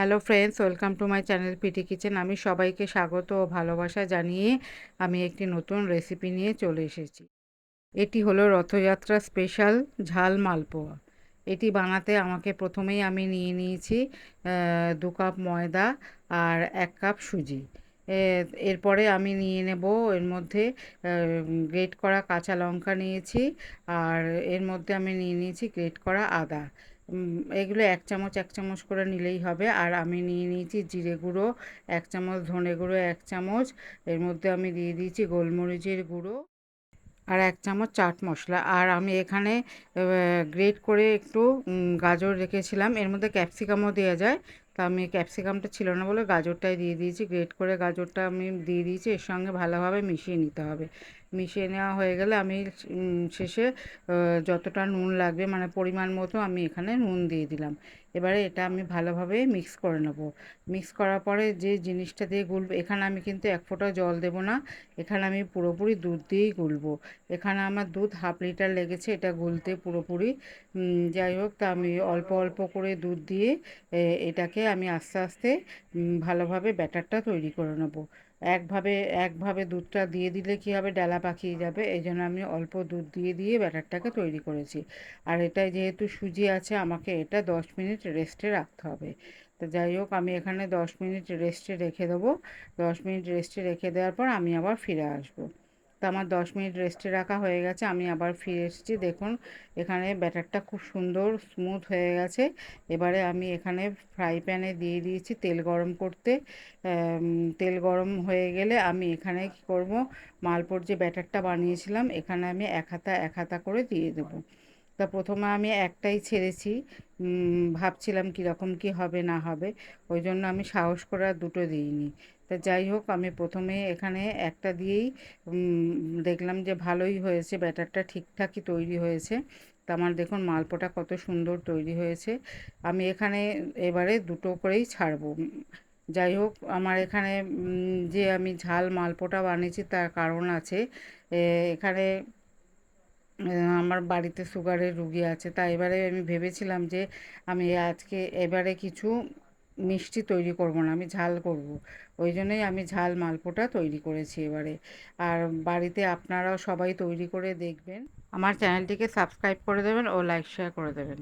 Hello friends, welcome to my channel PT kitchen. আমি সবাইকে স্বাগত ও ভালোবাসা জানিয়ে আমি একটি নতুন রেসিপি নিয়ে চলে এসেছি। এটি হলো রথযাত্রা স্পেশাল ঝাল মালপোয়া। এটি বানাতে আমাকে প্রথমেই আমি নিয়ে নিয়েছি 2 কাপ ময়দা আর 1 কাপ সুজি। এরপরে আমি নিয়ে নেব এর মধ্যে গ্রেট করা কাঁচা লঙ্কা নিয়েছি, আর এর মধ্যে আমি নিয়ে নিয়েছি গ্রেট করা আদা। এগুলো 1 চামচ 1 চামচ করে নিলেই হবে। আর আমি নিয়ে নিয়েছি জিরে গুঁড়ো 1 চামচ, ধনে গুঁড়ো 1 চামচ, এর মধ্যে আমি দিয়ে দিয়েছি গোলমরিচের গুঁড়ো আর 1 চামচ চাট মশলা। আর আমি এখানে গ্রেট করে একটু গাজর রেখেছিলাম, এর মধ্যে ক্যাপসিকামও দেওয়া যায়, তো আমি ক্যাপসিকামটা ছিল না বলে গাজরটাই দিয়ে দিয়েছি। গ্রেট করে গাজরটা আমি দিয়ে দিয়েছি, এর সঙ্গে ভালোভাবে মিশিয়ে নিতে হবে। মিশিয়ে নেওয়া হয়ে গেলে আমি শেষে যতটা নুন লাগবে মানে পরিমাণ মতো আমি এখানে নুন দিয়ে দিলাম। এবারে এটা আমি ভালোভাবে মিক্স করে নেব। মিক্স করার পরে যে জিনিসটা দিয়ে গুলবো, এখানে আমি কিন্তু 1 ফোঁটা জল দেব না, এখানে আমি পুরোপুরি দুধ দিয়েই গুলবো। এখানে আমার দুধ 1/2 লিটার লেগেছে এটা গুলতে পুরোপুরি। যাই হোক, তা আমি অল্প অল্প করে দুধ দিয়ে এটাকে আমি আস্তে আস্তে ভালোভাবে ব্যাটারটা তৈরি করে নেব। একভাবে একভাবে দুধটা দিয়ে দিলে কী হবে, ডালা পাকিয়ে যাবে, এই জন্য আমি অল্প দুধ দিয়ে দিয়ে ব্যাটারটাকে তৈরি করেছি। আর এটায় যেহেতু সুজি আছে, আমাকে এটা 10 মিনিট রেস্টে রাখতে হবে। তো যাই হোক, আমি এখানে 10 মিনিট রেস্টে রেখে দেবো। 10 মিনিট রেস্টে রেখে দেওয়ার পর আমি আবার ফিরে আসবো। তো আমার 10 মিনিট রেস্টে রাখা হয়ে গেছে, আমি আবার ফিরে এসেছি। দেখুন, এখানে ব্যাটারটা খুব সুন্দর স্মুথ হয়ে গেছে। এবারে আমি এখানে ফ্রাই প্যানে দিয়ে দিয়েছি তেল গরম করতে। তেল গরম হয়ে গেলে আমি এখানে কী করব, মালপোর যে ব্যাটারটা বানিয়েছিলাম এখানে আমি এক হাতা এক হাতা করে দিয়ে দেবো। তা প্রথমে আমি একটাই ছেড়েছি, ভাবছিলাম কীরকম কী হবে না হবে, ওই জন্য আমি সাহস করে আর দুটো দিইনি। তা যাই হোক, আমি প্রথমে এখানে একটা দিয়েই দেখলাম যে ভালোই হয়েছে, ব্যাটারটা ঠিকঠাকই তৈরি হয়েছে। তা আমার দেখুন মালপোটা কত সুন্দর তৈরি হয়েছে। আমি এখানে এবারে দুটো করেই ছাড়বো। যাই হোক, আমার এখানে যে আমি ঝাল মালপোটা বানিয়েছি তার কারণ আছে। এখানে আমার বাড়িতে সুগারের রুগী আছে, তাই এবারে আমি ভেবেছিলাম যে আমি আজকে এবারে কিছু মিষ্টি তৈরি করব না, আমি ঝাল করব। ওই জন্যই আমি ঝাল মালপোটা তৈরি করেছি এবারে। আর বাড়িতে আপনারাও সবাই তৈরি করে দেখবেন। আমার চ্যানেলটিকে সাবস্ক্রাইব করে দেবেন ও লাইক শেয়ার করে দেবেন।